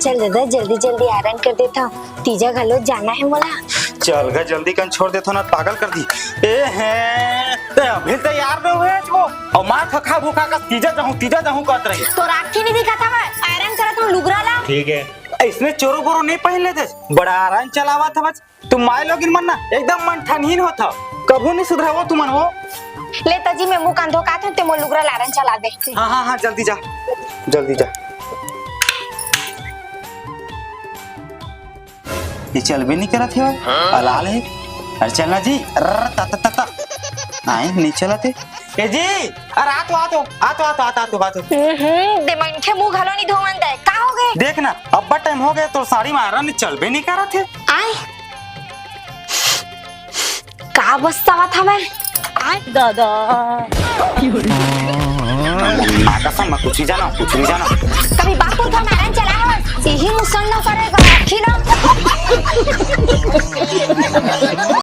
चल दादा जल्दी जल्दी आयरन कर देता हूँ, तीजा घालो जाना है मोला। चल गा जल्दी कन छोड़ देथो ना, पागल कर दी। ए हैं ते अभी तैयार न हुए वो और मां थका भूखा का तीजा जाऊं कहत रही। तो राखी नहीं दिखा था मैं आयरन करत हूँ लुगरा ला। ठीक है इसने चोरो बोरो नहीं पहन लेते, बड़ा आराम चलावा था बस। तुम माय लोगिन मन ना एकदम मन ठनहीन होता, कभू नहीं सुधरावो तुमन हो। ले तजी मैं मुंह कांधो का थे मो लुगरा लारन चला दे। हाँ जल्दी जा जल्दी जा। ये चल भी नहीं करत है अलाल है। अरे चलना जी ता आए नहीं चलते ए जी। अरे आ तो दे मनखे मुंह घालो नहीं धोवन दे का हो गए। देख ना अब्बा टाइम हो गया तो साड़ी मारा नहीं चल भी नहीं करत है। आए का बस्तावा था मैं आए दादा कसम कुछ नहीं जाना कभी बापू का मारन चला है यही मुसन्ना करेगा खिला